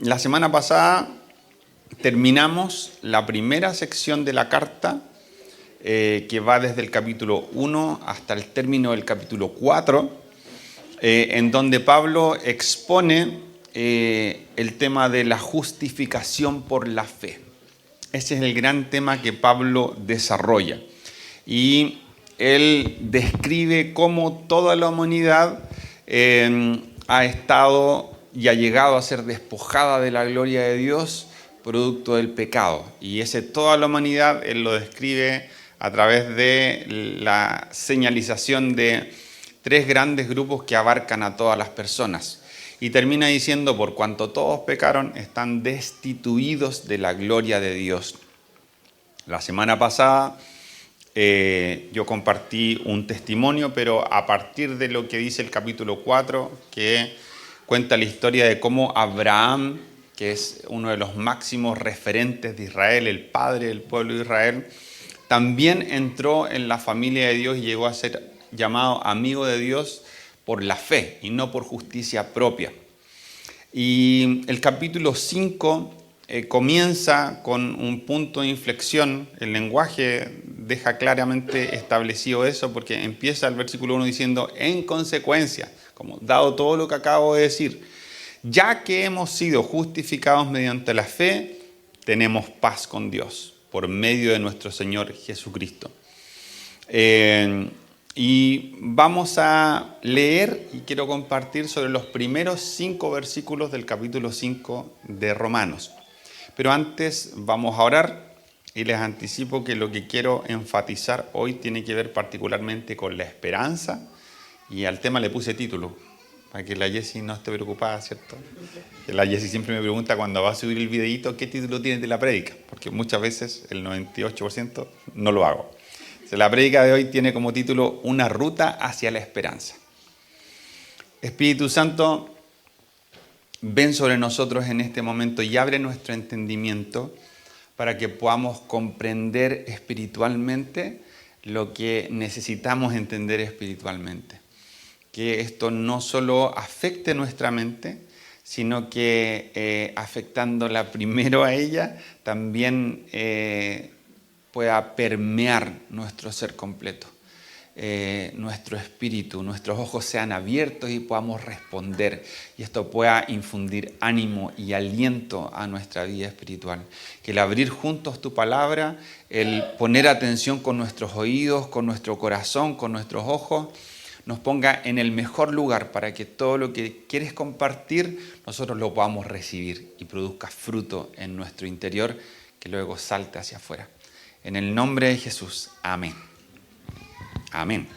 La semana pasada terminamos la primera sección de la carta, que va desde el capítulo 1 hasta el término del capítulo 4, en donde Pablo expone el tema de la justificación por la fe. Ese es el gran tema que Pablo desarrolla. Y él describe cómo toda la humanidad ha estado y ha llegado a ser despojada de la gloria de Dios producto del pecado. Y ese toda la humanidad él lo describe a través de la señalización de tres grandes grupos que abarcan a todas las personas. Y termina diciendo, por cuanto todos pecaron, están destituidos de la gloria de Dios. La semana pasada yo compartí un testimonio, pero a partir de lo que dice el capítulo 4, que cuenta la historia de cómo Abraham, que es uno de los máximos referentes de Israel, el padre del pueblo de Israel, también entró en la familia de Dios y llegó a ser llamado amigo de Dios por la fe y no por justicia propia. Y el capítulo 5 comienza con un punto de inflexión. El lenguaje deja claramente establecido eso, porque empieza el versículo 1 diciendo, en consecuencia, como dado todo lo que acabo de decir, ya que hemos sido justificados mediante la fe, tenemos paz con Dios por medio de nuestro Señor Jesucristo. Y vamos a leer y quiero compartir sobre los primeros 5 versículos del capítulo 5 de Romanos. Pero antes vamos a orar y les anticipo que lo que quiero enfatizar hoy tiene que ver particularmente con la esperanza, y al tema le puse título, para que la Jessie no esté preocupada, ¿cierto? Que la Jessie siempre me pregunta cuando va a subir el videíto qué título tiene de la prédica, porque muchas veces, el 98%, no lo hago. La prédica de hoy tiene como título Una ruta hacia la esperanza. Espíritu Santo, ven sobre nosotros en este momento y abre nuestro entendimiento para que podamos comprender espiritualmente lo que necesitamos entender espiritualmente. Que esto no solo afecte nuestra mente, sino que afectándola primero a ella, también pueda permear nuestro ser completo. Nuestro espíritu, nuestros ojos sean abiertos y podamos responder, y esto pueda infundir ánimo y aliento a nuestra vida espiritual. Que el abrir juntos tu palabra, el poner atención con nuestros oídos, con nuestro corazón, con nuestros ojos, nos ponga en el mejor lugar para que todo lo que quieres compartir nosotros lo podamos recibir y produzca fruto en nuestro interior, que luego salte hacia afuera. En el nombre de Jesús, amén. Amén.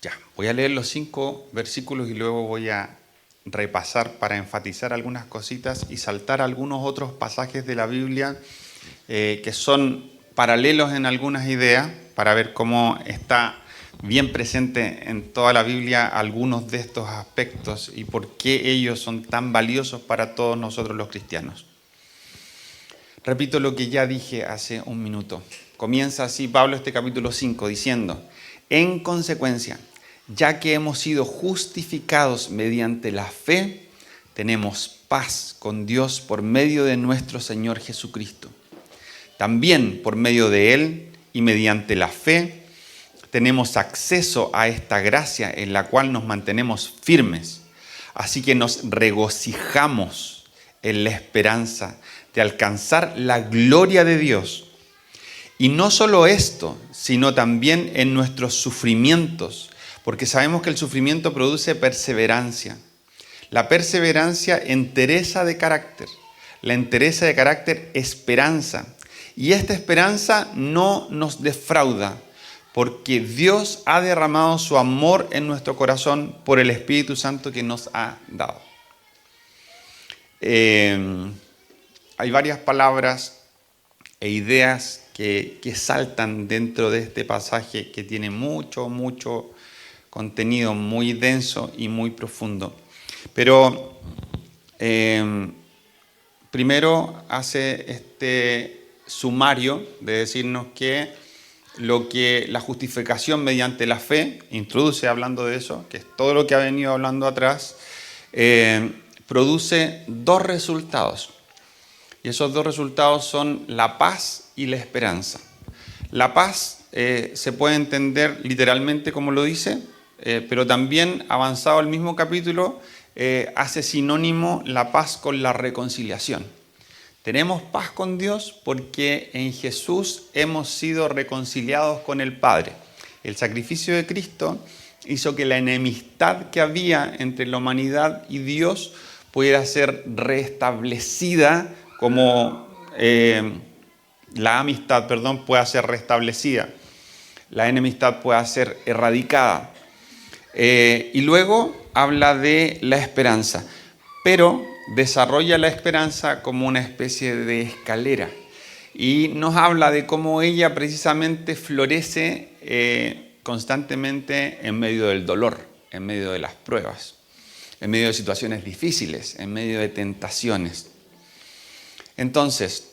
Ya, voy a leer los 5 versículos y luego voy a repasar para enfatizar algunas cositas y saltar algunos otros pasajes de la Biblia que son paralelos en algunas ideas, para ver cómo está bien presente en toda la Biblia algunos de estos aspectos y por qué ellos son tan valiosos para todos nosotros los cristianos. Repito lo que ya dije hace un minuto. Comienza así Pablo este capítulo 5 diciendo, en consecuencia, ya que hemos sido justificados mediante la fe, tenemos paz con Dios por medio de nuestro Señor Jesucristo. También por medio de Él y mediante la fe, tenemos acceso a esta gracia en la cual nos mantenemos firmes. Así que nos regocijamos en la esperanza de alcanzar la gloria de Dios. Y no solo esto, sino también en nuestros sufrimientos, porque sabemos que el sufrimiento produce perseverancia. La perseverancia, entereza de carácter. La entereza de carácter, esperanza. Y esta esperanza no nos defrauda, porque Dios ha derramado su amor en nuestro corazón por el Espíritu Santo que nos ha dado. Hay varias palabras e ideas que saltan dentro de este pasaje que tiene mucho contenido, muy denso y muy profundo. Pero primero hace este sumario de decirnos que lo que la justificación mediante la fe introduce, hablando de eso, que es todo lo que ha venido hablando atrás, produce dos resultados. Y esos dos resultados son la paz y la esperanza. La paz se puede entender literalmente como lo dice, pero también, avanzado el mismo capítulo, hace sinónimo la paz con la reconciliación. Tenemos paz con Dios porque en Jesús hemos sido reconciliados con el Padre. El sacrificio de Cristo hizo que la enemistad que había entre la humanidad y Dios pudiera ser restablecida, como la amistad, pueda ser restablecida, la enemistad pueda ser erradicada. Y luego habla de la esperanza, pero desarrolla la esperanza como una especie de escalera y nos habla de cómo ella precisamente florece constantemente en medio del dolor, en medio de las pruebas, en medio de situaciones difíciles, en medio de tentaciones. Entonces,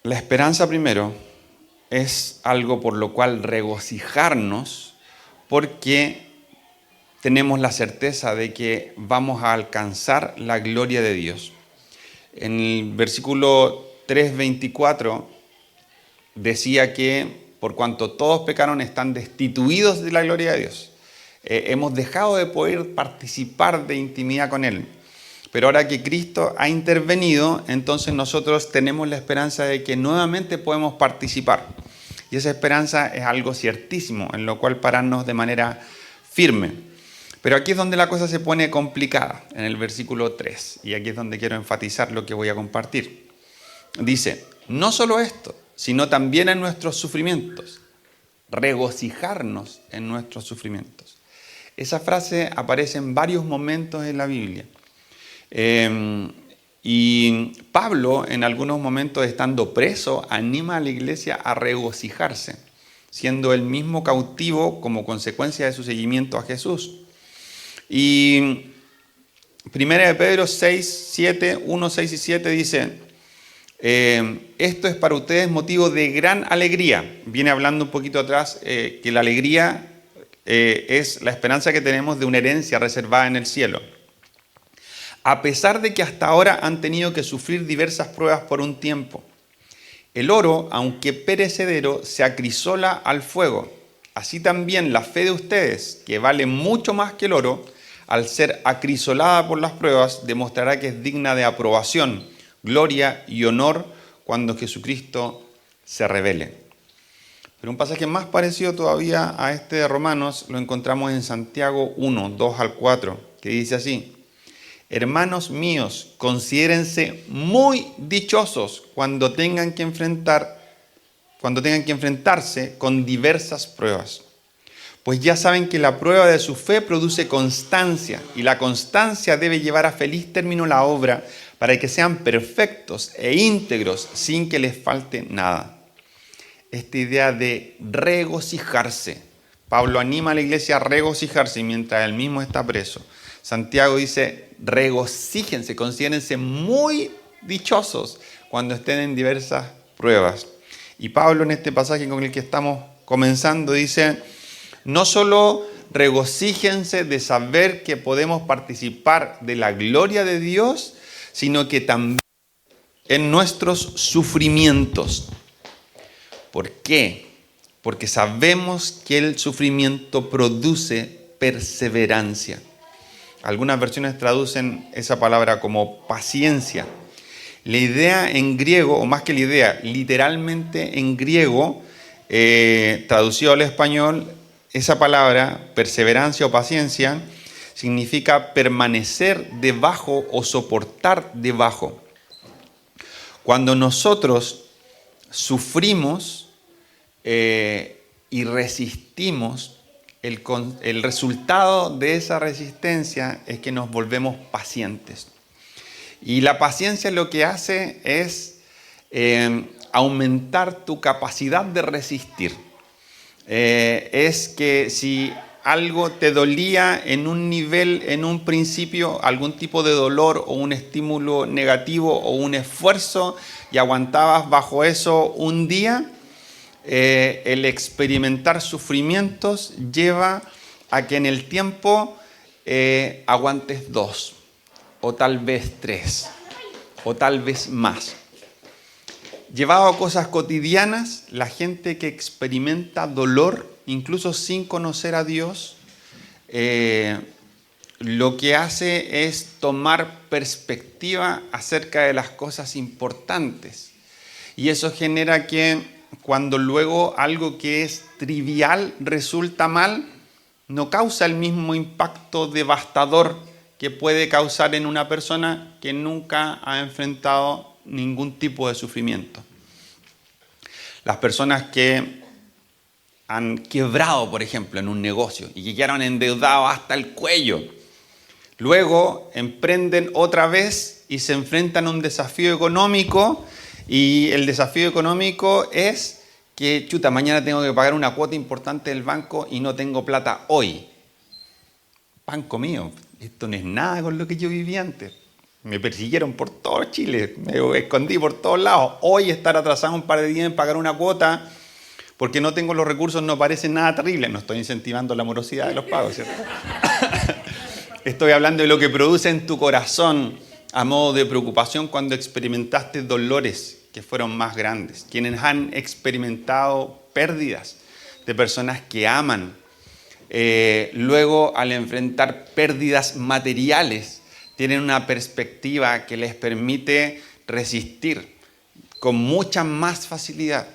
la esperanza primero es algo por lo cual regocijarnos, porque tenemos la certeza de que vamos a alcanzar la gloria de Dios. En el versículo 3:24 decía que por cuanto todos pecaron están destituidos de la gloria de Dios. Hemos dejado de poder participar de intimidad con Él. Pero ahora que Cristo ha intervenido, entonces nosotros tenemos la esperanza de que nuevamente podemos participar. Y esa esperanza es algo ciertísimo, en lo cual pararnos de manera firme. Pero aquí es donde la cosa se pone complicada, en el versículo 3. Y aquí es donde quiero enfatizar lo que voy a compartir. Dice, no solo esto, sino también en nuestros sufrimientos. Regocijarnos en nuestros sufrimientos. Esa frase aparece en varios momentos en la Biblia. Y Pablo, en algunos momentos estando preso, anima a la iglesia a regocijarse, siendo él mismo cautivo como consecuencia de su seguimiento a Jesús. Y 1 de Pedro 1, 6 y 7 dice, esto es para ustedes motivo de gran alegría. Viene hablando un poquito atrás que la alegría es la esperanza que tenemos de una herencia reservada en el cielo. A pesar de que hasta ahora han tenido que sufrir diversas pruebas por un tiempo. El oro, aunque perecedero, se acrisola al fuego. Así también la fe de ustedes, que vale mucho más que el oro, al ser acrisolada por las pruebas, demostrará que es digna de aprobación, gloria y honor cuando Jesucristo se revele. Pero un pasaje más parecido todavía a este de Romanos lo encontramos en Santiago 1, 2 al 4, que dice así. Hermanos míos, considérense muy dichosos cuando tengan que enfrentarse con diversas pruebas. Pues ya saben que la prueba de su fe produce constancia, y la constancia debe llevar a feliz término la obra para que sean perfectos e íntegros sin que les falte nada. Esta idea de regocijarse. Pablo anima a la iglesia a regocijarse mientras él mismo está preso. Santiago dice, regocíjense, considérense muy dichosos cuando estén en diversas pruebas. Y Pablo en este pasaje con el que estamos comenzando dice, no solo regocíjense de saber que podemos participar de la gloria de Dios, sino que también en nuestros sufrimientos. ¿Por qué? Porque sabemos que el sufrimiento produce perseverancia. Algunas versiones traducen esa palabra como paciencia. La idea en griego, o más que la idea, literalmente en griego, traducido al español, esa palabra, perseverancia o paciencia, significa permanecer debajo o soportar debajo. Cuando nosotros sufrimos y resistimos, el resultado de esa resistencia es que nos volvemos pacientes. Y la paciencia lo que hace es aumentar tu capacidad de resistir. Es que si algo te dolía en un nivel, en un principio, algún tipo de dolor o un estímulo negativo o un esfuerzo y aguantabas bajo eso un día, el experimentar sufrimientos lleva a que en el tiempo aguantes 2 o tal vez 3 o tal vez más. Llevado a cosas cotidianas, la gente que experimenta dolor, incluso sin conocer a Dios, lo que hace es tomar perspectiva acerca de las cosas importantes. Y eso genera que cuando luego algo que es trivial resulta mal, no causa el mismo impacto devastador que puede causar en una persona que nunca ha enfrentado ningún tipo de sufrimiento. Las personas que han quebrado, por ejemplo, en un negocio y que quedaron endeudados hasta el cuello, luego emprenden otra vez y se enfrentan a un desafío económico, y el desafío económico es que, chuta, mañana tengo que pagar una cuota importante del banco y no tengo plata hoy. Banco mío, esto no es nada con lo que yo vivía antes. Me persiguieron por todo Chile, me escondí por todos lados. Hoy estar atrasado un par de días en pagar una cuota porque no tengo los recursos no parece nada terrible. No estoy incentivando la morosidad de los pagos, ¿cierto? Estoy hablando de lo que produce en tu corazón a modo de preocupación cuando experimentaste dolores que fueron más grandes. Quienes han experimentado pérdidas de personas que aman. Luego, al enfrentar pérdidas materiales, tienen una perspectiva que les permite resistir con mucha más facilidad.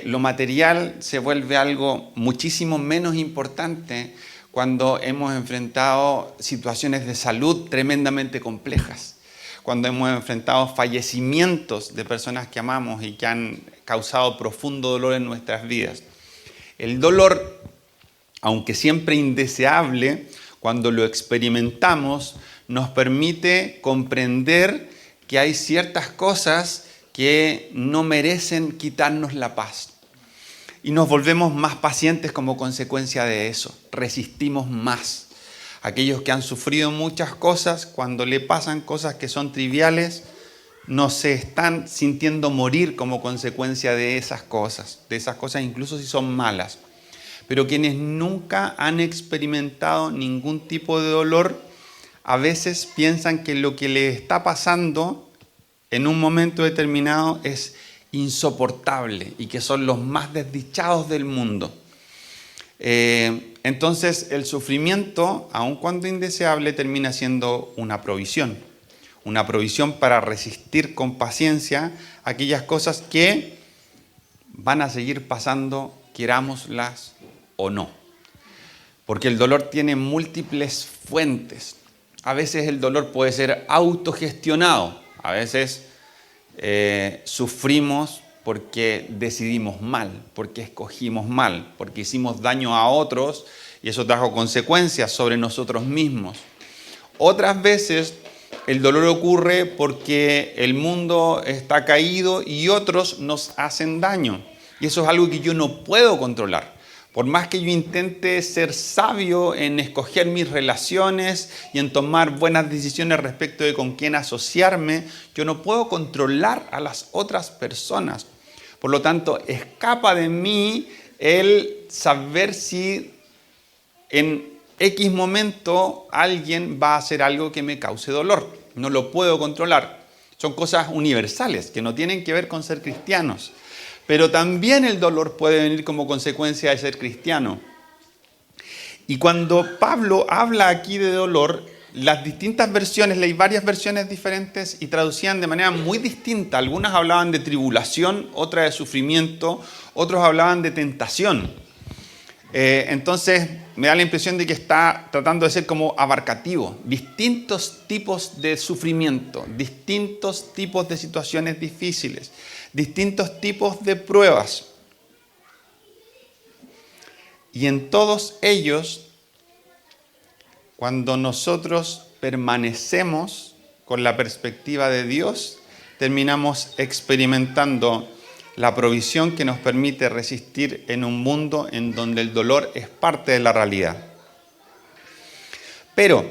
Lo material se vuelve algo muchísimo menos importante cuando hemos enfrentado situaciones de salud tremendamente complejas, cuando hemos enfrentado fallecimientos de personas que amamos y que han causado profundo dolor en nuestras vidas. El dolor, aunque siempre indeseable, cuando lo experimentamos, nos permite comprender que hay ciertas cosas que no merecen quitarnos la paz. Y nos volvemos más pacientes como consecuencia de eso. Resistimos más. Aquellos que han sufrido muchas cosas, cuando le pasan cosas que son triviales, no se están sintiendo morir como consecuencia de esas cosas incluso si son malas. Pero quienes nunca han experimentado ningún tipo de dolor, a veces piensan que lo que les está pasando en un momento determinado es insoportable y que son los más desdichados del mundo. Entonces el sufrimiento, aun cuando indeseable, termina siendo una provisión para resistir con paciencia aquellas cosas que van a seguir pasando, querámoslas o no. Porque el dolor tiene múltiples fuentes. A veces el dolor puede ser autogestionado. A veces sufrimos porque decidimos mal, porque escogimos mal, porque hicimos daño a otros y eso trajo consecuencias sobre nosotros mismos. Otras veces el dolor ocurre porque el mundo está caído y otros nos hacen daño. Y eso es algo que yo no puedo controlar. Por más que yo intente ser sabio en escoger mis relaciones y en tomar buenas decisiones respecto de con quién asociarme, yo no puedo controlar a las otras personas. Por lo tanto, escapa de mí el saber si en X momento alguien va a hacer algo que me cause dolor. No lo puedo controlar. Son cosas universales que no tienen que ver con ser cristianos. Pero también el dolor puede venir como consecuencia de ser cristiano. Y cuando Pablo habla aquí de dolor, las distintas versiones, leí varias versiones diferentes y traducían de manera muy distinta. Algunas hablaban de tribulación, otras de sufrimiento, otros hablaban de tentación. Entonces me da la impresión de que está tratando de ser como abarcativo. Distintos tipos de sufrimiento, distintos tipos de situaciones difíciles, distintos tipos de pruebas. Y en todos ellos, cuando nosotros permanecemos con la perspectiva de Dios, terminamos experimentando la provisión que nos permite resistir en un mundo en donde el dolor es parte de la realidad. Pero,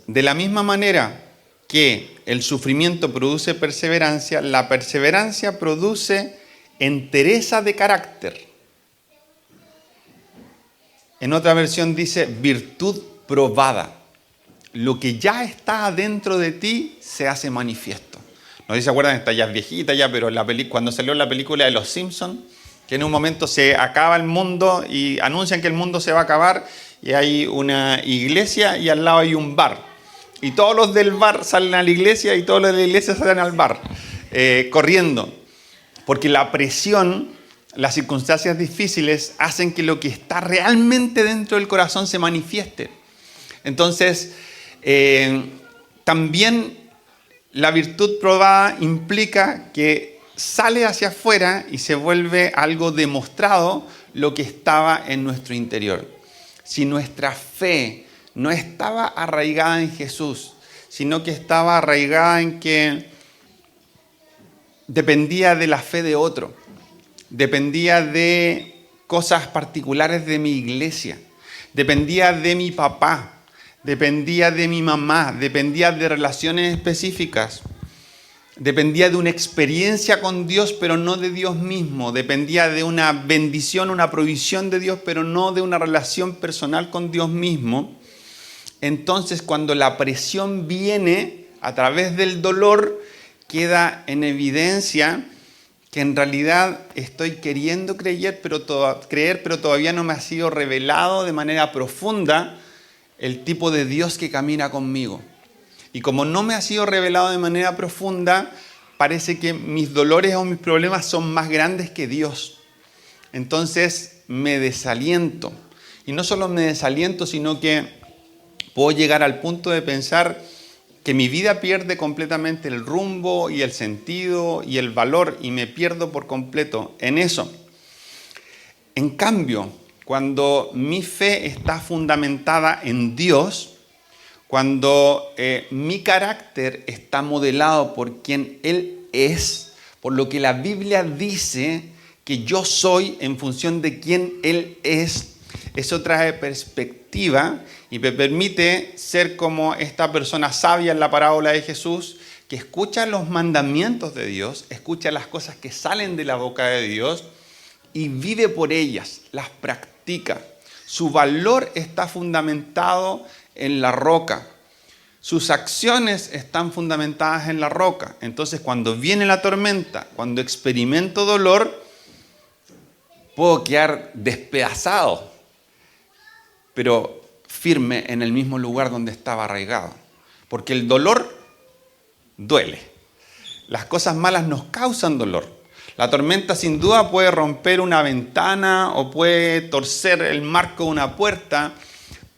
de la misma manera que el sufrimiento produce perseverancia, la perseverancia produce entereza de carácter. En otra versión dice virtud probada. Lo que ya está adentro de ti se hace manifiesto. No sé si se acuerdan, esta ya es viejita ya, pero cuando salió la película de Los Simpsons, que en un momento se acaba el mundo y anuncian que el mundo se va a acabar y hay una iglesia y al lado hay un bar. Y todos los del bar salen a la iglesia y todos los de la iglesia salen al bar, corriendo. Porque la presión, las circunstancias difíciles hacen que lo que está realmente dentro del corazón se manifieste. Entonces, también la virtud probada implica que sale hacia afuera y se vuelve algo demostrado lo que estaba en nuestro interior. Si nuestra fe no estaba arraigada en Jesús, sino que estaba arraigada en que dependía de la fe de otro, dependía de cosas particulares de mi iglesia, dependía de mi papá, dependía de mi mamá, dependía de relaciones específicas, dependía de una experiencia con Dios, pero no de Dios mismo, dependía de una bendición, una provisión de Dios, pero no de una relación personal con Dios mismo. Entonces, cuando la presión viene a través del dolor, queda en evidencia que en realidad estoy queriendo creer, pero todavía no me ha sido revelado de manera profunda el tipo de Dios que camina conmigo. Y como no me ha sido revelado de manera profunda, parece que mis dolores o mis problemas son más grandes que Dios. Entonces me desaliento. Y no solo me desaliento, sino que puedo llegar al punto de pensar que mi vida pierde completamente el rumbo y el sentido y el valor y me pierdo por completo en eso. En cambio, cuando mi fe está fundamentada en Dios, cuando mi carácter está modelado por quien Él es, por lo que la Biblia dice que yo soy en función de quién Él es, eso trae perspectiva y me permite ser como esta persona sabia en la parábola de Jesús, que escucha los mandamientos de Dios, escucha las cosas que salen de la boca de Dios y vive por ellas, las practica. Su valor está fundamentado en la roca. Sus acciones están fundamentadas en la roca. Entonces, cuando viene la tormenta, cuando experimento dolor, puedo quedar despedazado, pero firme en el mismo lugar donde estaba arraigado. Porque el dolor duele. Las cosas malas nos causan dolor. La tormenta sin duda puede romper una ventana o puede torcer el marco de una puerta,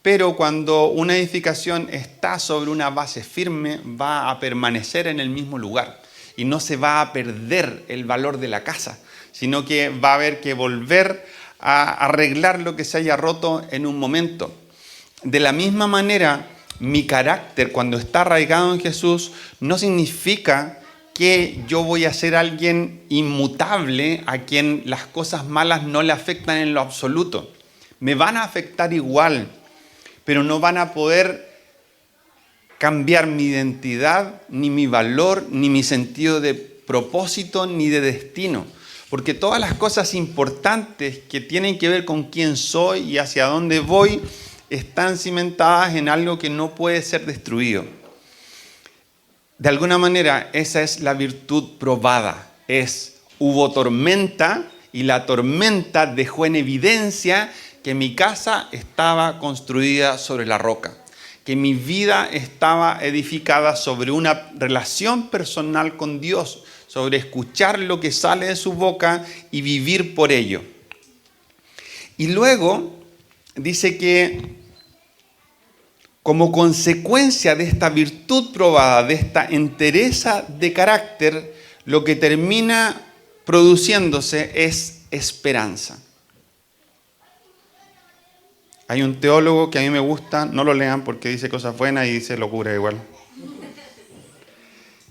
pero cuando una edificación está sobre una base firme, va a permanecer en el mismo lugar y no se va a perder el valor de la casa, sino que va a haber que volver a arreglar lo que se haya roto en un momento. De la misma manera, mi carácter, cuando está arraigado en Jesús, no significa que yo voy a ser alguien inmutable a quien las cosas malas no le afectan en lo absoluto. Me van a afectar igual, pero no van a poder cambiar mi identidad, ni mi valor, ni mi sentido de propósito, ni de destino. Porque todas las cosas importantes que tienen que ver con quién soy y hacia dónde voy, están cimentadas en algo que no puede ser destruido. De alguna manera, esa es la virtud probada. Hubo tormenta y la tormenta dejó en evidencia que mi casa estaba construida sobre la roca, que mi vida estaba edificada sobre una relación personal con Dios, sobre escuchar lo que sale de su boca y vivir por ello. Y luego dice que como consecuencia de esta virtud probada, de esta entereza de carácter, lo que termina produciéndose es esperanza. Hay un teólogo que a mí me gusta, no lo lean porque dice cosas buenas y dice locura igual,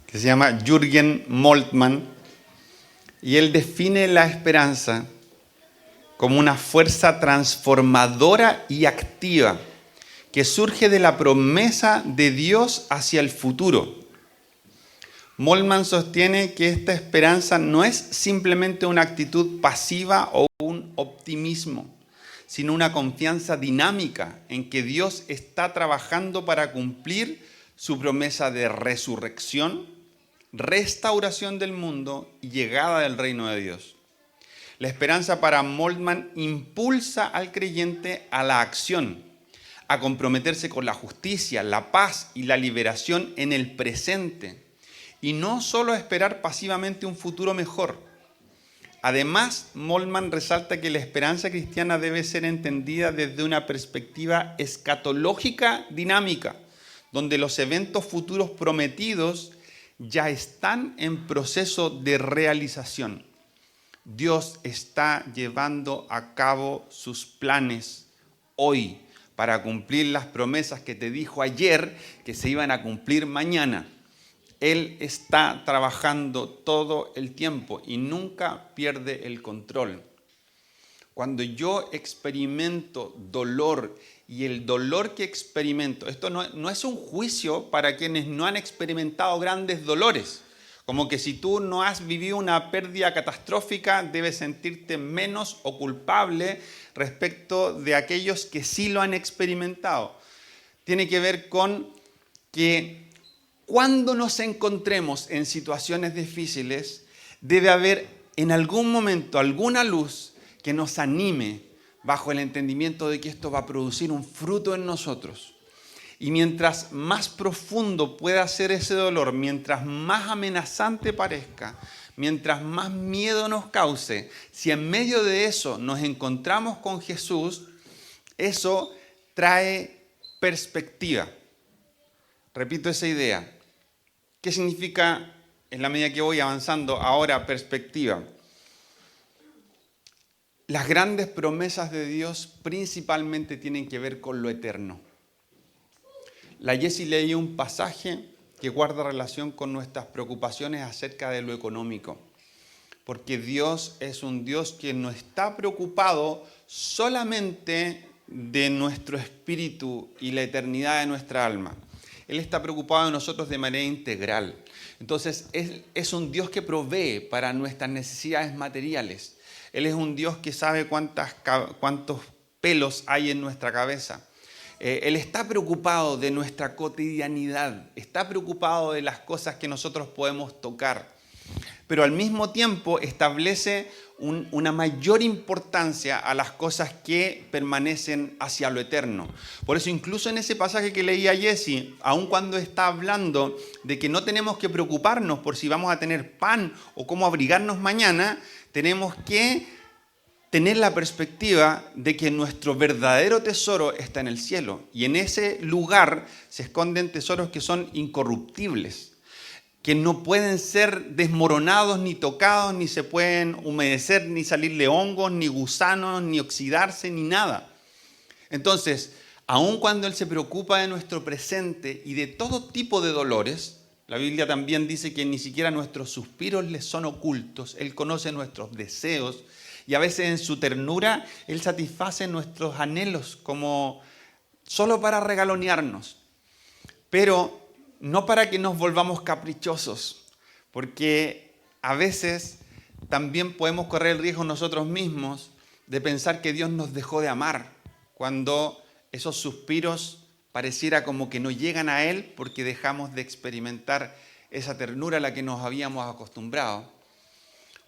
que se llama Jürgen Moltmann, Y él define la esperanza como una fuerza transformadora y activa que surge de la promesa de Dios hacia el futuro. Moltmann sostiene que esta esperanza no es simplemente una actitud pasiva o un optimismo, sino una confianza dinámica en que Dios está trabajando para cumplir su promesa de resurrección, restauración del mundo y llegada del reino de Dios. La esperanza para Moltmann impulsa al creyente a la acción, a comprometerse con la justicia, la paz y la liberación en el presente, y no solo a esperar pasivamente un futuro mejor. Además, Moltmann resalta que la esperanza cristiana debe ser entendida desde una perspectiva escatológica dinámica, donde los eventos futuros prometidos ya están en proceso de realización. Dios está llevando a cabo sus planes hoy para cumplir las promesas que te dijo ayer que se iban a cumplir mañana. Él está trabajando todo el tiempo y nunca pierde el control. Cuando yo experimento dolor y el dolor que experimento, esto no es un juicio para quienes no han experimentado grandes dolores. Como que si tú no has vivido una pérdida catastrófica, debes sentirte menos o culpable respecto de aquellos que sí lo han experimentado. Tiene que ver con que cuando nos encontremos en situaciones difíciles, debe haber en algún momento alguna luz que nos anime bajo el entendimiento de que esto va a producir un fruto en nosotros. Y mientras más profundo pueda ser ese dolor, mientras más amenazante parezca, mientras más miedo nos cause, si en medio de eso nos encontramos con Jesús, eso trae perspectiva. Repito esa idea. ¿Qué significa, en la medida que voy avanzando ahora, perspectiva? Las grandes promesas de Dios principalmente tienen que ver con lo eterno. La Jessie leía un pasaje que guarda relación con nuestras preocupaciones acerca de lo económico. Porque Dios es un Dios que no está preocupado solamente de nuestro espíritu y la eternidad de nuestra alma. Él está preocupado de nosotros de manera integral. Entonces, Él es un Dios que provee para nuestras necesidades materiales. Él es un Dios que sabe cuántos pelos hay en nuestra cabeza. Él está preocupado de nuestra cotidianidad, está preocupado de las cosas que nosotros podemos tocar, pero al mismo tiempo establece una mayor importancia a las cosas que permanecen hacia lo eterno. Por eso incluso en ese pasaje que leía Jessie, aun cuando está hablando de que no tenemos que preocuparnos por si vamos a tener pan o cómo abrigarnos mañana, tenemos que tener la perspectiva de que nuestro verdadero tesoro está en el cielo. Y en ese lugar se esconden tesoros que son incorruptibles, que no pueden ser desmoronados ni tocados, ni se pueden humedecer, ni salirle hongos, ni gusanos, ni oxidarse, ni nada. Entonces, aun cuando Él se preocupa de nuestro presente y de todo tipo de dolores, la Biblia también dice que ni siquiera nuestros suspiros le son ocultos. Él conoce nuestros deseos y a veces en su ternura Él satisface nuestros anhelos como solo para regalonearnos. Pero no para que nos volvamos caprichosos, porque a veces también podemos correr el riesgo nosotros mismos de pensar que Dios nos dejó de amar, cuando esos suspiros pareciera como que no llegan a Él porque dejamos de experimentar esa ternura a la que nos habíamos acostumbrado.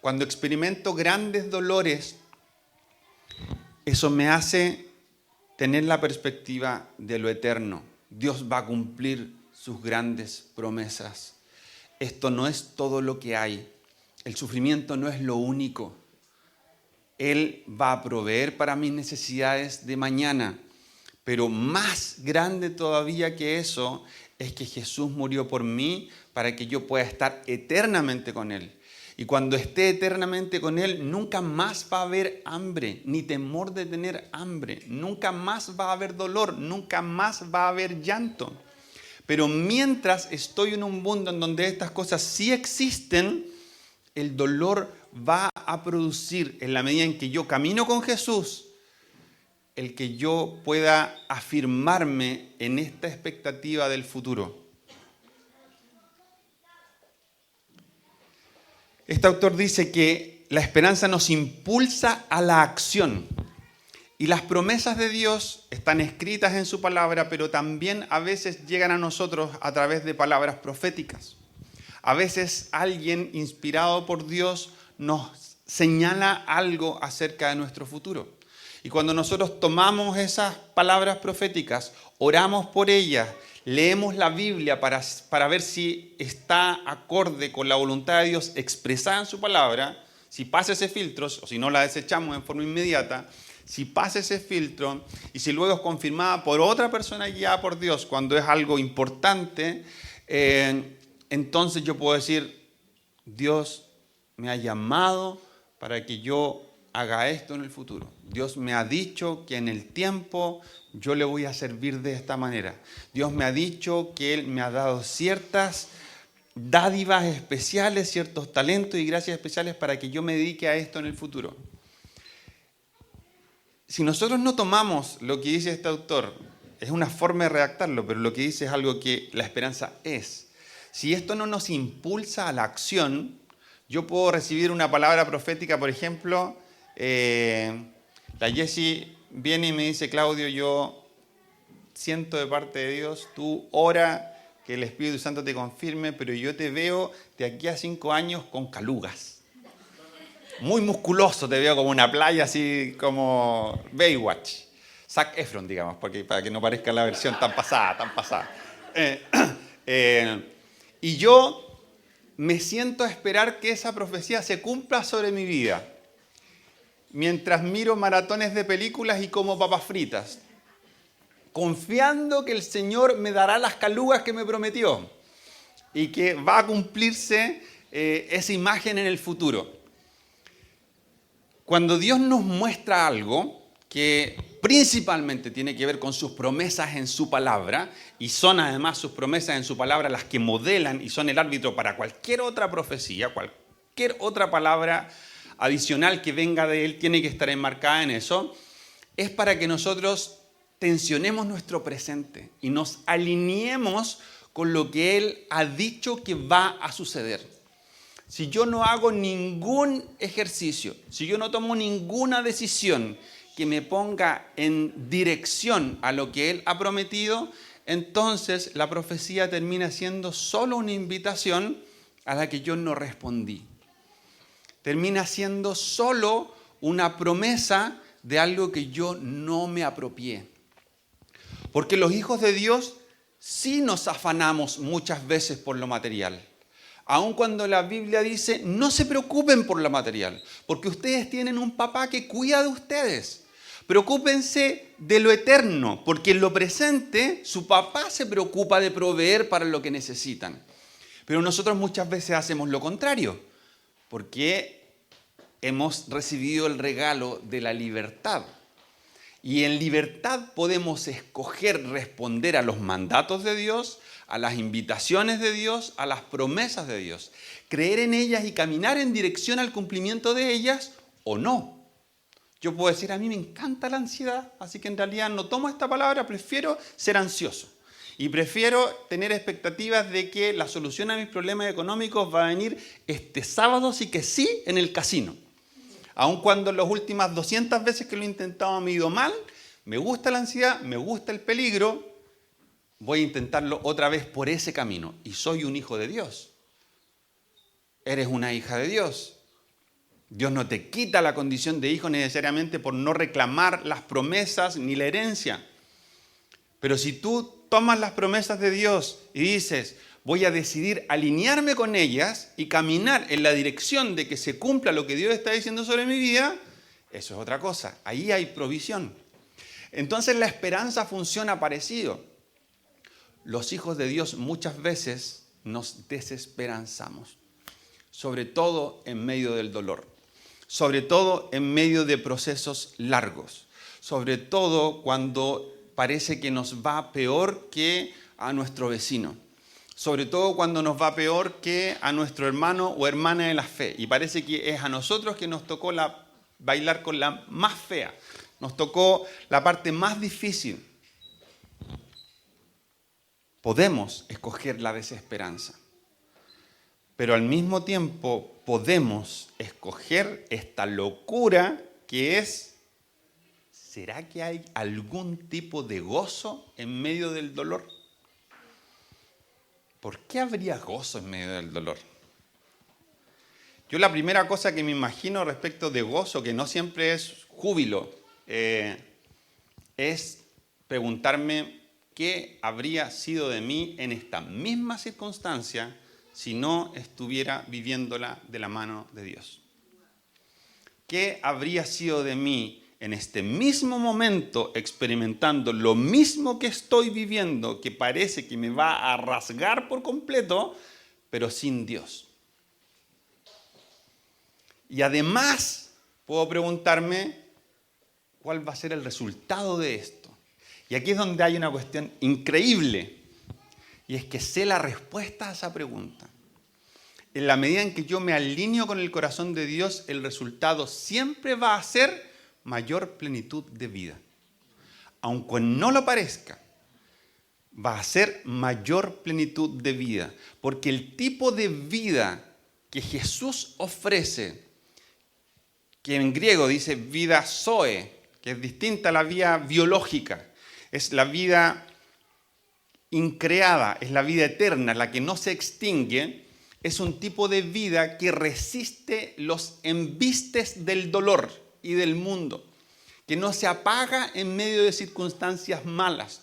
Cuando experimento grandes dolores, eso me hace tener la perspectiva de lo eterno. Dios va a cumplir sus grandes promesas. Esto no es todo lo que hay. El sufrimiento no es lo único. Él va a proveer para mis necesidades de mañana. Pero más grande todavía que eso es que Jesús murió por mí para que yo pueda estar eternamente con Él. Y cuando esté eternamente con Él, nunca más va a haber hambre, ni temor de tener hambre. Nunca más va a haber dolor, nunca más va a haber llanto. Pero mientras estoy en un mundo en donde estas cosas sí existen, el dolor va a producir, en la medida en que yo camino con Jesús, el que yo pueda afirmarme en esta expectativa del futuro. Este autor dice que la esperanza nos impulsa a la acción. Y las promesas de Dios están escritas en su palabra, pero también a veces llegan a nosotros a través de palabras proféticas. A veces alguien inspirado por Dios nos señala algo acerca de nuestro futuro. Y cuando nosotros tomamos esas palabras proféticas, oramos por ellas, leemos la Biblia para ver si está acorde con la voluntad de Dios expresada en su palabra, si pasa ese filtro, o si no la desechamos en forma inmediata, si pasa ese filtro y si luego es confirmada por otra persona guiada por Dios cuando es algo importante, entonces yo puedo decir, Dios me ha llamado para que yo haga esto en el futuro. Dios me ha dicho que en el tiempo yo le voy a servir de esta manera. Dios me ha dicho que Él me ha dado ciertas dádivas especiales, ciertos talentos y gracias especiales para que yo me dedique a esto en el futuro. Si nosotros no tomamos lo que dice este autor, es una forma de redactarlo, pero lo que dice es algo que la esperanza es. Si esto no nos impulsa a la acción, yo puedo recibir una palabra profética, por ejemplo, la Jessie viene y me dice, Claudio, yo siento de parte de Dios, tú ora que el Espíritu Santo te confirme, pero yo te veo de aquí a 5 años con calugas. Muy musculoso, te veo como una playa así como Baywatch. Zac Efron, digamos, para que no parezca la versión tan pasada. Y yo me siento a esperar que esa profecía se cumpla sobre mi vida. Mientras miro maratones de películas y como papas fritas. Confiando que el Señor me dará las calugas que me prometió. Y que va a cumplirse esa imagen en el futuro. Cuando Dios nos muestra algo que principalmente tiene que ver con sus promesas en su palabra, y son además sus promesas en su palabra las que modelan y son el árbitro para cualquier otra profecía, cualquier otra palabra adicional que venga de Él tiene que estar enmarcada en eso, es para que nosotros tensionemos nuestro presente y nos alineemos con lo que Él ha dicho que va a suceder. Si yo no hago ningún ejercicio, si yo no tomo ninguna decisión que me ponga en dirección a lo que Él ha prometido, entonces la profecía termina siendo solo una invitación a la que yo no respondí. Termina siendo solo una promesa de algo que yo no me apropié. Porque los hijos de Dios sí nos afanamos muchas veces por lo material. Aun cuando la Biblia dice, no se preocupen por lo material, porque ustedes tienen un papá que cuida de ustedes. Preocúpense de lo eterno, porque en lo presente su papá se preocupa de proveer para lo que necesitan. Pero nosotros muchas veces hacemos lo contrario, porque hemos recibido el regalo de la libertad. Y en libertad podemos escoger responder a los mandatos de Dios, a las invitaciones de Dios, a las promesas de Dios. Creer en ellas y caminar en dirección al cumplimiento de ellas o no. Yo puedo decir, a mí me encanta la ansiedad, así que en realidad no tomo esta palabra, prefiero ser ansioso. Y prefiero tener expectativas de que la solución a mis problemas económicos va a venir este sábado, sí que sí, en el casino. Aun cuando las últimas 200 veces que lo he intentado me ha ido mal, me gusta la ansiedad, me gusta el peligro, voy a intentarlo otra vez por ese camino. Y soy un hijo de Dios. Eres una hija de Dios. Dios no te quita la condición de hijo necesariamente por no reclamar las promesas ni la herencia. Pero si tú tomas las promesas de Dios y dices, voy a decidir alinearme con ellas y caminar en la dirección de que se cumpla lo que Dios está diciendo sobre mi vida, eso es otra cosa. Ahí hay provisión. Entonces la esperanza funciona parecido. Los hijos de Dios muchas veces nos desesperanzamos, sobre todo en medio del dolor, sobre todo en medio de procesos largos, sobre todo cuando parece que nos va peor que a nuestro vecino. sobre todo cuando nos va peor que a nuestro hermano o hermana de la fe. Y parece que es a nosotros que nos tocó bailar con la más fea. Nos tocó la parte más difícil. Podemos escoger la desesperanza, pero al mismo tiempo podemos escoger esta locura que es, ¿será que hay algún tipo de gozo en medio del dolor? ¿Por qué habría gozo en medio del dolor? Yo la primera cosa que me imagino respecto de gozo, que no siempre es júbilo, es preguntarme qué habría sido de mí en esta misma circunstancia si no estuviera viviéndola de la mano de Dios. ¿Qué habría sido de mí en este mismo momento experimentando lo mismo que estoy viviendo, que parece que me va a rasgar por completo, pero sin Dios? Y además puedo preguntarme cuál va a ser el resultado de esto. Y aquí es donde hay una cuestión increíble, y es que sé la respuesta a esa pregunta. En la medida en que yo me alineo con el corazón de Dios, el resultado siempre va a ser mayor plenitud de vida. Aunque no lo parezca, va a ser mayor plenitud de vida. Porque el tipo de vida que Jesús ofrece, que en griego dice vida zoe, que es distinta a la vida biológica, es la vida increada, es la vida eterna, la que no se extingue, es un tipo de vida que resiste los embistes del dolor y del mundo, que no se apaga en medio de circunstancias malas.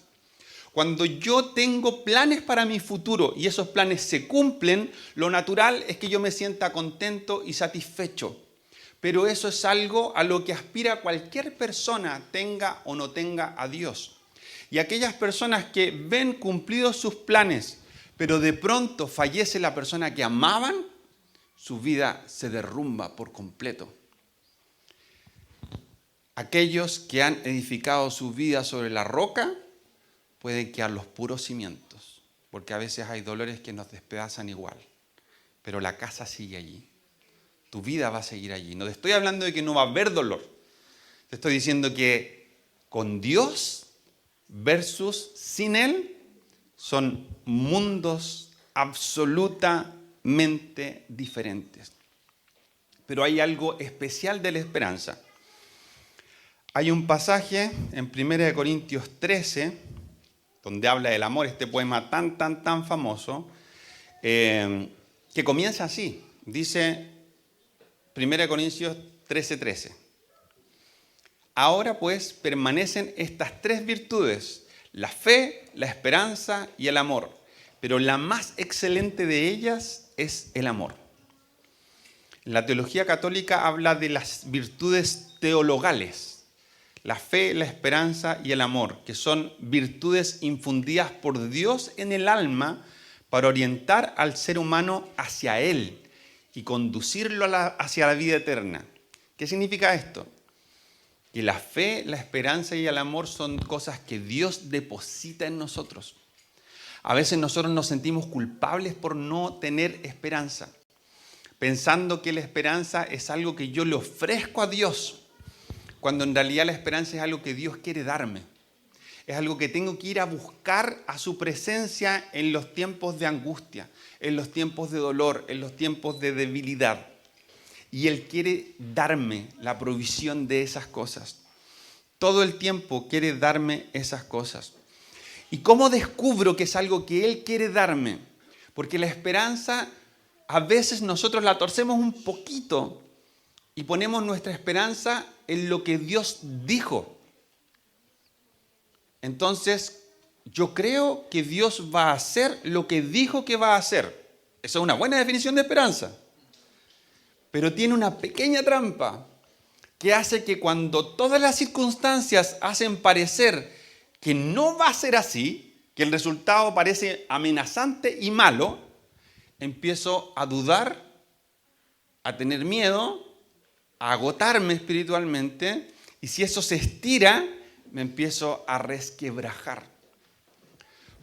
Cuando yo tengo planes para mi futuro y esos planes se cumplen, lo natural es que yo me sienta contento y satisfecho. Pero eso es algo a lo que aspira cualquier persona, tenga o no tenga a Dios. Y aquellas personas que ven cumplidos sus planes, pero de pronto fallece la persona que amaban, su vida se derrumba por completo. Aquellos que han edificado su vida sobre la roca pueden quedar los puros cimientos, porque a veces hay dolores que nos despedazan igual, pero la casa sigue allí. Tu vida va a seguir allí. No te estoy hablando de que no va a haber dolor. Te estoy diciendo que con Dios versus sin Él son mundos absolutamente diferentes. Pero hay algo especial de la esperanza. Hay un pasaje en 1 Corintios 13, donde habla del amor, este poema tan famoso, que comienza así. Dice 1 Corintios 13:13. Ahora pues permanecen estas tres virtudes, la fe, la esperanza y el amor. Pero la más excelente de ellas es el amor. La teología católica habla de las virtudes teologales, la fe, la esperanza y el amor, que son virtudes infundidas por Dios en el alma para orientar al ser humano hacia Él y conducirlo hacia la vida eterna. ¿Qué significa esto? Que la fe, la esperanza y el amor son cosas que Dios deposita en nosotros. A veces nosotros nos sentimos culpables por no tener esperanza, pensando que la esperanza es algo que yo le ofrezco a Dios, cuando en realidad la esperanza es algo que Dios quiere darme. Es algo que tengo que ir a buscar a su presencia en los tiempos de angustia, en los tiempos de dolor, en los tiempos de debilidad. Y Él quiere darme la provisión de esas cosas. Todo el tiempo quiere darme esas cosas. ¿Y cómo descubro que es algo que Él quiere darme? Porque la esperanza, a veces nosotros la torcemos un poquito y ponemos nuestra esperanza en lo que Dios dijo. Entonces, yo creo que Dios va a hacer lo que dijo que va a hacer. Esa es una buena definición de esperanza. Pero tiene una pequeña trampa que hace que cuando todas las circunstancias hacen parecer que no va a ser así, que el resultado parece amenazante y malo, empiezo a dudar, a tener miedo, a agotarme espiritualmente, y si eso se estira, me empiezo a resquebrajar.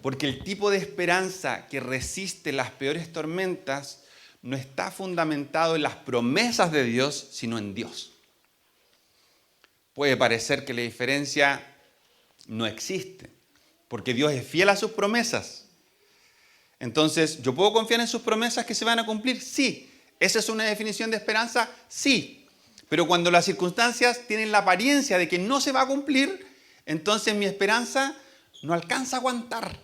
Porque el tipo de esperanza que resiste las peores tormentas no está fundamentado en las promesas de Dios, sino en Dios. Puede parecer que la diferencia no existe, porque Dios es fiel a sus promesas. Entonces, ¿yo puedo confiar en sus promesas que se van a cumplir? Sí. ¿Esa es una definición de esperanza? Sí. Pero cuando las circunstancias tienen la apariencia de que no se va a cumplir, entonces mi esperanza no alcanza a aguantar,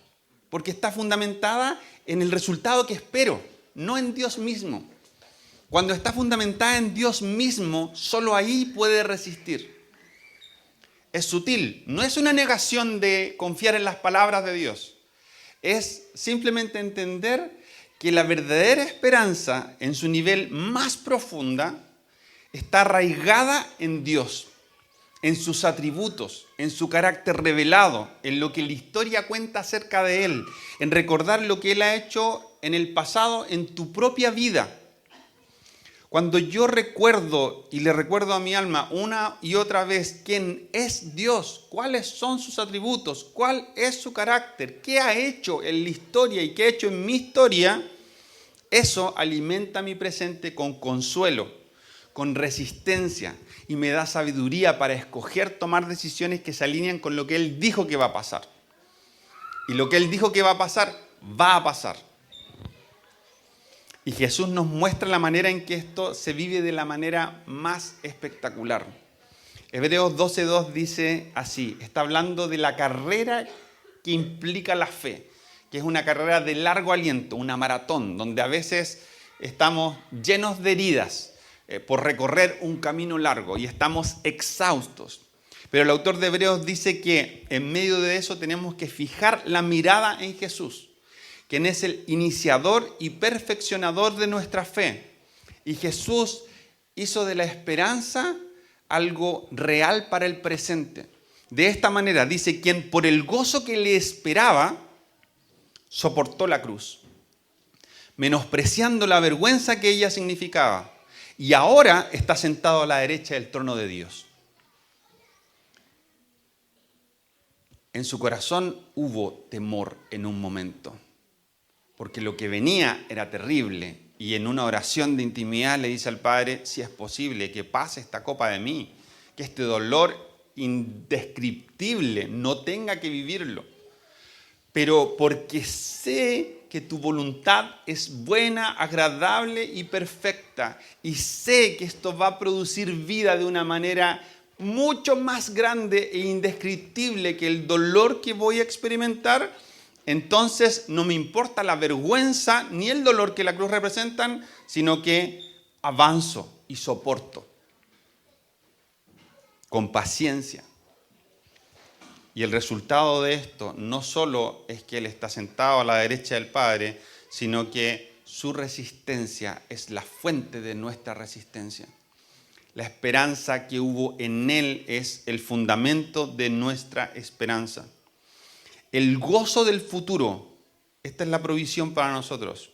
porque está fundamentada en el resultado que espero, no en Dios mismo. Cuando está fundamentada en Dios mismo, solo ahí puede resistir. Es sutil, no es una negación de confiar en las palabras de Dios. Es simplemente entender que la verdadera esperanza en su nivel más profunda está arraigada en Dios, en sus atributos, en su carácter revelado, en lo que la historia cuenta acerca de Él, en recordar lo que Él ha hecho en el pasado, en tu propia vida. Cuando yo recuerdo y le recuerdo a mi alma una y otra vez quién es Dios, cuáles son sus atributos, cuál es su carácter, qué ha hecho en la historia y qué ha hecho en mi historia, eso alimenta mi presente con consuelo, con resistencia y me da sabiduría para escoger tomar decisiones que se alinean con lo que Él dijo que va a pasar. Y lo que Él dijo que va a pasar, va a pasar. Y Jesús nos muestra la manera en que esto se vive de la manera más espectacular. Hebreos 12:2 dice así, está hablando de la carrera que implica la fe, que es una carrera de largo aliento, una maratón, donde a veces estamos llenos de heridas por recorrer un camino largo y estamos exhaustos. Pero el autor de Hebreos dice que en medio de eso tenemos que fijar la mirada en Jesús, quien es el iniciador y perfeccionador de nuestra fe. Y Jesús hizo de la esperanza algo real para el presente. De esta manera dice, quien por el gozo que le esperaba, soportó la cruz, menospreciando la vergüenza que ella significaba, y ahora está sentado a la derecha del trono de Dios. En su corazón hubo temor en un momento, porque lo que venía era terrible, y en una oración de intimidad le dice al Padre, si es posible, que pase esta copa de mí, que este dolor indescriptible no tenga que vivirlo. Pero porque sé que tu voluntad es buena, agradable y perfecta, y sé que esto va a producir vida de una manera mucho más grande e indescriptible que el dolor que voy a experimentar, entonces no me importa la vergüenza ni el dolor que la cruz representan, sino que avanzo y soporto con paciencia. Y el resultado de esto no solo es que Él está sentado a la derecha del Padre, sino que su resistencia es la fuente de nuestra resistencia. La esperanza que hubo en Él es el fundamento de nuestra esperanza. El gozo del futuro, esta es la provisión para nosotros.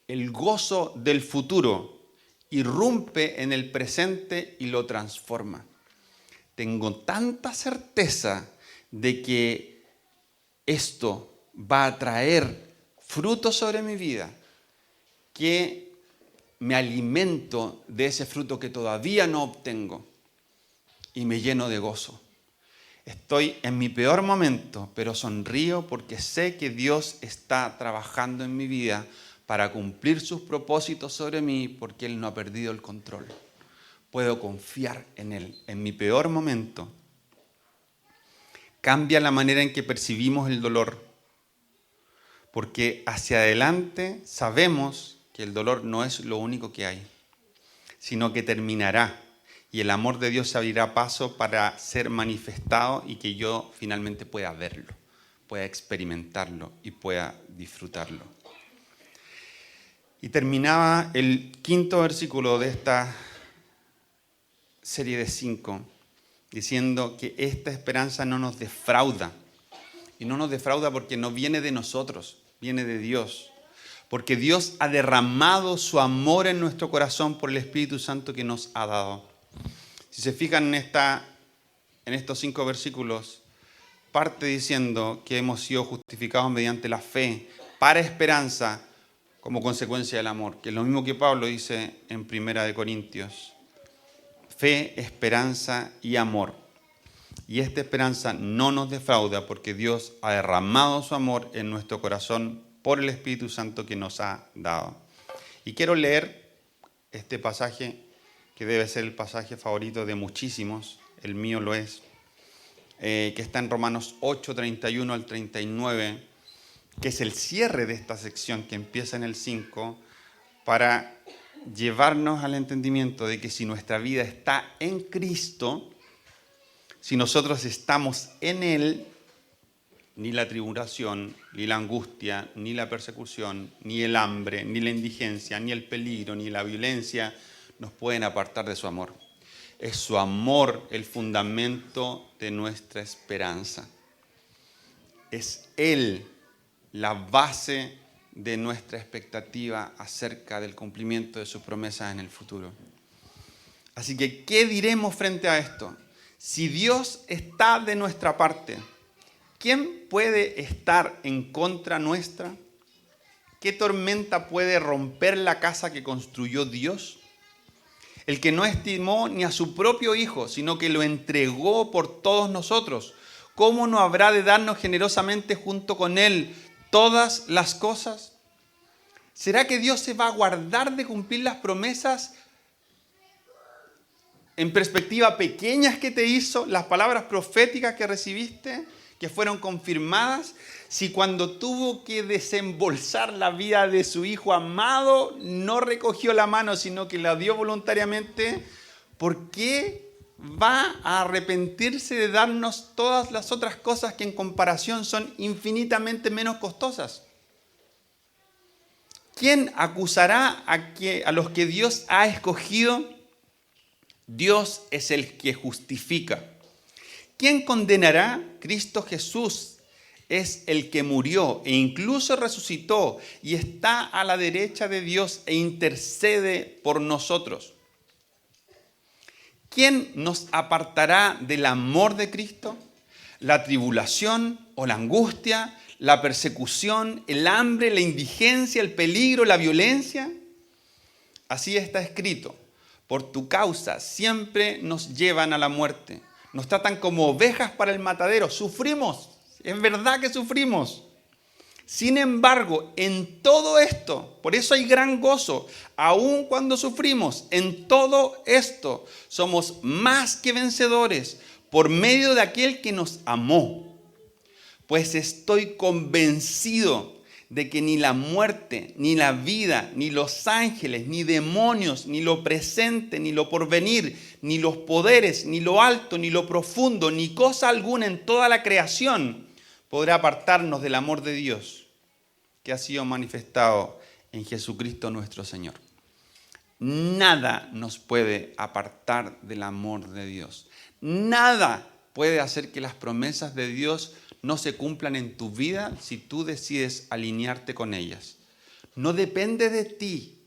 El gozo del futuro irrumpe en el presente y lo transforma. Tengo tanta certeza de que esto va a traer fruto sobre mi vida que me alimento de ese fruto que todavía no obtengo y me lleno de gozo. Estoy en mi peor momento, pero sonrío porque sé que Dios está trabajando en mi vida para cumplir sus propósitos sobre mí porque Él no ha perdido el control. Puedo confiar en Él. En mi peor momento, cambia la manera en que percibimos el dolor, porque hacia adelante sabemos que el dolor no es lo único que hay, sino que terminará y el amor de Dios se abrirá paso para ser manifestado y que yo finalmente pueda verlo, pueda experimentarlo y pueda disfrutarlo. Y terminaba el 5.º versículo de esta serie de 5, diciendo que esta esperanza no nos defrauda. Y no nos defrauda porque no viene de nosotros, viene de Dios. Porque Dios ha derramado su amor en nuestro corazón por el Espíritu Santo que nos ha dado. Si se fijan en estos 5 versículos, parte diciendo que hemos sido justificados mediante la fe, para esperanza, como consecuencia del amor, que es lo mismo que Pablo dice en 1 Corintios. Fe, esperanza y amor. Y esta esperanza no nos defrauda porque Dios ha derramado su amor en nuestro corazón por el Espíritu Santo que nos ha dado. Y quiero leer este pasaje, que debe ser el pasaje favorito de muchísimos, el mío lo es, que está en Romanos 8, 31 al 39, que es el cierre de esta sección que empieza en el 5, para llevarnos al entendimiento de que si nuestra vida está en Cristo, si nosotros estamos en Él, ni la tribulación, ni la angustia, ni la persecución, ni el hambre, ni la indigencia, ni el peligro, ni la violencia nos pueden apartar de su amor. Es su amor el fundamento de nuestra esperanza. Es Él la base de nuestra expectativa acerca del cumplimiento de sus promesas en el futuro. Así que, ¿qué diremos frente a esto? Si Dios está de nuestra parte, ¿quién puede estar en contra nuestra? ¿Qué tormenta puede romper la casa que construyó Dios? El que no estimó ni a su propio Hijo, sino que lo entregó por todos nosotros, ¿cómo no habrá de darnos generosamente junto con Él todas las cosas? ¿Será que Dios se va a guardar de cumplir las promesas en perspectiva pequeñas que te hizo, las palabras proféticas que recibiste, que fueron confirmadas? Si cuando tuvo que desembolsar la vida de su Hijo amado, no recogió la mano, sino que la dio voluntariamente, ¿por qué va a arrepentirse de darnos todas las otras cosas que en comparación son infinitamente menos costosas? ¿Quién acusará a los que Dios ha escogido? Dios es el que justifica. ¿Quién condenará? Cristo Jesús es el que murió e incluso resucitó y está a la derecha de Dios e intercede por nosotros. ¿Quién nos apartará del amor de Cristo? ¿La tribulación o la angustia, la persecución, el hambre, la indigencia, el peligro, la violencia? Así está escrito: por tu causa siempre nos llevan a la muerte. Nos tratan como ovejas para el matadero. Sufrimos, es verdad que sufrimos. Sin embargo, en todo esto, por eso hay gran gozo, aun cuando sufrimos, en todo esto somos más que vencedores por medio de aquel que nos amó. Pues estoy convencido de que ni la muerte, ni la vida, ni los ángeles, ni demonios, ni lo presente, ni lo porvenir, ni los poderes, ni lo alto, ni lo profundo, ni cosa alguna en toda la creación podrá apartarnos del amor de Dios que ha sido manifestado en Jesucristo nuestro Señor. Nada nos puede apartar del amor de Dios. Nada puede hacer que las promesas de Dios no se cumplan en tu vida si tú decides alinearte con ellas. No depende de ti,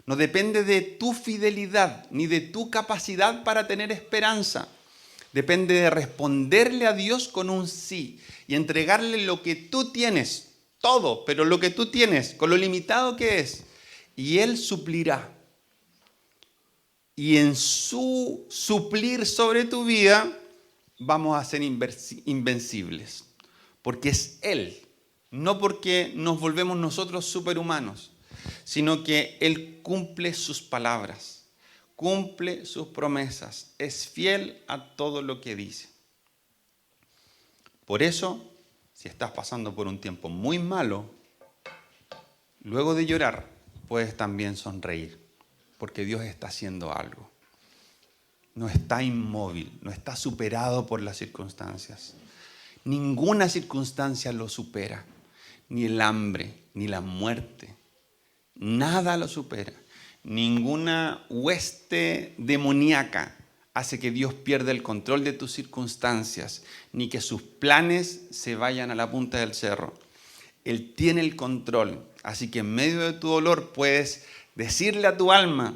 no depende de tu fidelidad, ni de tu capacidad para tener esperanza. Depende de responderle a Dios con un sí y entregarle lo que tú tienes, todo, pero lo que tú tienes, con lo limitado que es, y Él suplirá. Y en su suplir sobre tu vida vamos a ser invencibles. Porque es Él, no porque nos volvemos nosotros superhumanos, sino que Él cumple sus palabras, cumple sus promesas, es fiel a todo lo que dice. Por eso, si estás pasando por un tiempo muy malo, luego de llorar, puedes también sonreír, porque Dios está haciendo algo. No está inmóvil, no está superado por las circunstancias. Ninguna circunstancia lo supera, ni el hambre, ni la muerte. Nada lo supera. Ninguna hueste demoníaca hace que Dios pierda el control de tus circunstancias, ni que sus planes se vayan a la punta del cerro. Él tiene el control, así que en medio de tu dolor puedes decirle a tu alma: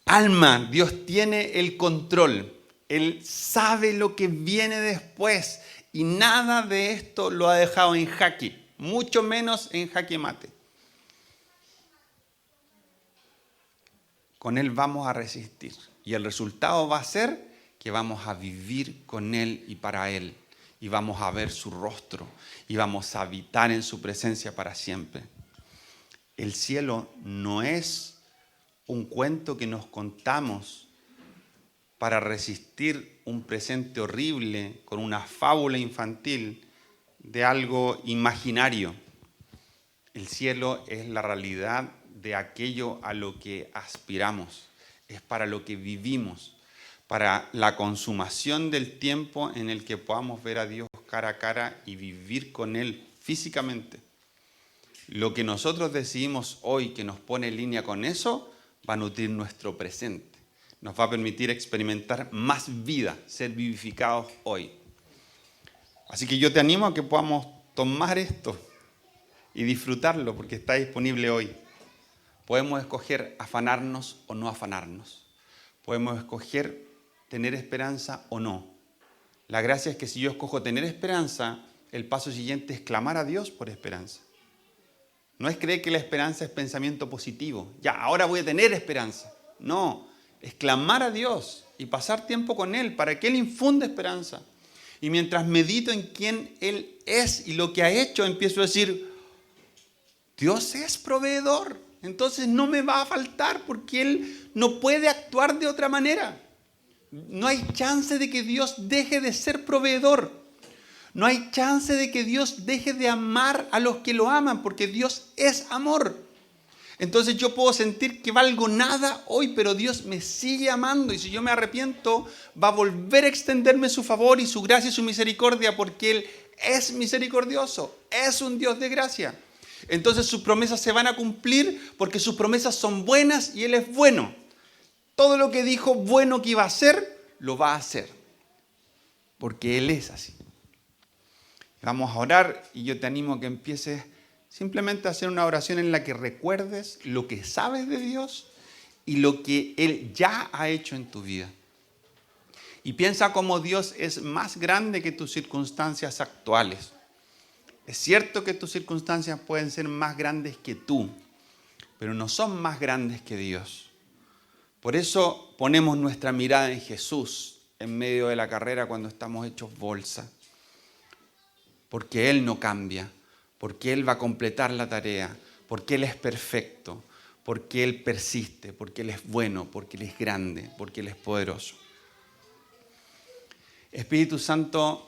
alma, Dios tiene el control. Él sabe lo que viene después Y nada de esto lo ha dejado en jaque, mucho menos en jaque mate. Con Él vamos a resistir. Y el resultado va a ser que vamos a vivir con Él y para Él. Y vamos a ver su rostro. Y vamos a habitar en su presencia para siempre. El cielo no es un cuento que nos contamos para resistir un presente horrible con una fábula infantil de algo imaginario. El cielo es la realidad de aquello a lo que aspiramos, es para lo que vivimos, para la consumación del tiempo en el que podamos ver a Dios cara a cara y vivir con Él físicamente. Lo que nosotros decidimos hoy que nos pone en línea con eso va a nutrir nuestro presente. Nos va a permitir experimentar más vida, ser vivificados hoy. Así que yo te animo a que podamos tomar esto y disfrutarlo porque está disponible hoy. Podemos escoger afanarnos o no afanarnos. Podemos escoger tener esperanza o no. La gracia es que si yo escojo tener esperanza, el paso siguiente es clamar a Dios por esperanza. No es creer que la esperanza es pensamiento positivo. Ya, ahora voy a tener esperanza. No, es clamar a Dios y pasar tiempo con Él para que Él infunda esperanza. Y mientras medito en quién Él es y lo que ha hecho, empiezo a decir, Dios es proveedor. Entonces no me va a faltar porque Él no puede actuar de otra manera. No hay chance de que Dios deje de ser proveedor. No hay chance de que Dios deje de amar a los que lo aman, porque Dios es amor. Entonces yo puedo sentir que valgo nada hoy, pero Dios me sigue amando. Y si yo me arrepiento, va a volver a extenderme su favor y su gracia y su misericordia, porque Él es misericordioso, es un Dios de gracia. Entonces sus promesas se van a cumplir porque sus promesas son buenas y Él es bueno. Todo lo que dijo bueno que iba a hacer, lo va a hacer, porque Él es así. Vamos a orar y yo te animo a que empieces simplemente a hacer una oración en la que recuerdes lo que sabes de Dios y lo que Él ya ha hecho en tu vida. Y piensa cómo Dios es más grande que tus circunstancias actuales. Es cierto que tus circunstancias pueden ser más grandes que tú, pero no son más grandes que Dios. Por eso ponemos nuestra mirada en Jesús en medio de la carrera cuando estamos hechos bolsa. Porque Él no cambia, porque Él va a completar la tarea, porque Él es perfecto, porque Él persiste, porque Él es bueno, porque Él es grande, porque Él es poderoso. Espíritu Santo,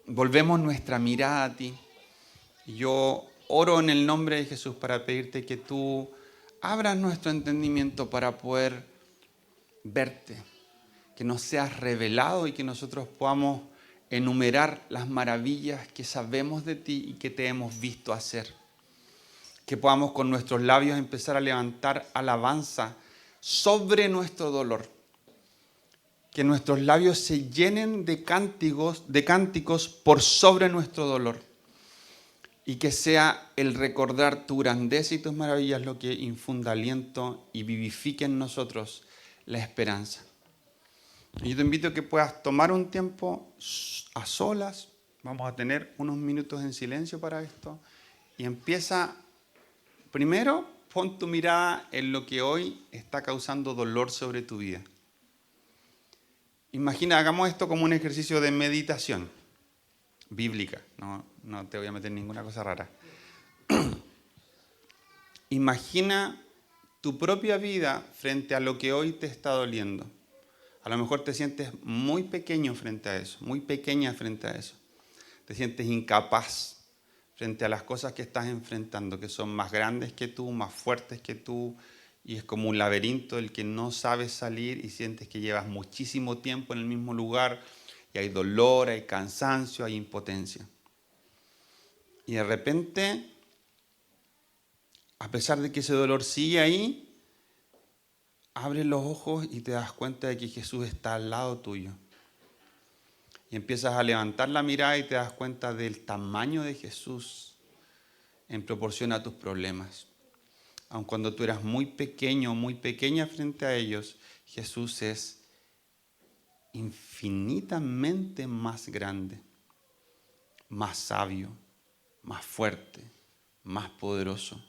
volvemos nuestra mirada a ti. Yo oro en el nombre de Jesús para pedirte que tú abras nuestro entendimiento para poder verte, que nos seas revelado y que nosotros podamos enumerar las maravillas que sabemos de ti y que te hemos visto hacer. Que podamos con nuestros labios empezar a levantar alabanza sobre nuestro dolor. Que nuestros labios se llenen de cánticos por sobre nuestro dolor. Y que sea el recordar tu grandeza y tus maravillas lo que infunda aliento y vivifique en nosotros la esperanza. Y yo te invito a que puedas tomar un tiempo a solas. Vamos a tener unos minutos en silencio para esto. Y empieza, primero, pon tu mirada en lo que hoy está causando dolor sobre tu vida. Imagina, hagamos esto como un ejercicio de meditación bíblica. No te voy a meter ninguna cosa rara. Imagina tu propia vida frente a lo que hoy te está doliendo. A lo mejor te sientes muy pequeño frente a eso, muy pequeña frente a eso. Te sientes incapaz frente a las cosas que estás enfrentando, que son más grandes que tú, más fuertes que tú, y es como un laberinto del que no sabes salir y sientes que llevas muchísimo tiempo en el mismo lugar y hay dolor, hay cansancio, hay impotencia. Y de repente, a pesar de que ese dolor sigue ahí, abres los ojos y te das cuenta de que Jesús está al lado tuyo. Y empiezas a levantar la mirada y te das cuenta del tamaño de Jesús en proporción a tus problemas. Aun cuando tú eras muy pequeño o muy pequeña frente a ellos, Jesús es infinitamente más grande. más sabio, más fuerte, más poderoso.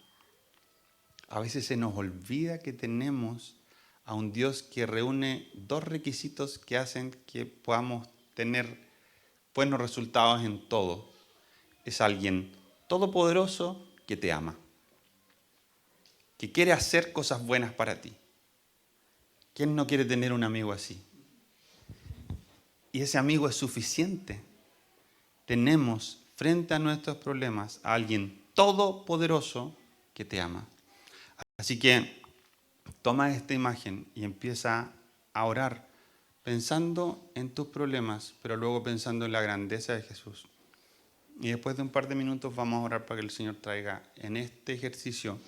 A veces se nos olvida que tenemos a un Dios que reúne dos requisitos que hacen que podamos tener buenos resultados en todo. Es alguien todopoderoso que te ama, que quiere hacer cosas buenas para ti. ¿Quién no quiere tener un amigo así? Y ese amigo es suficiente. Tenemos frente a nuestros problemas a alguien todopoderoso que te ama. Así que toma esta imagen y empieza a orar pensando en tus problemas, pero luego pensando en la grandeza de Jesús. Y después de un par de minutos vamos a orar para que el Señor traiga en este ejercicio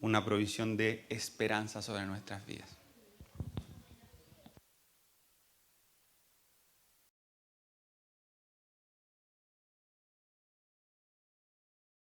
una provisión de esperanza sobre nuestras vidas.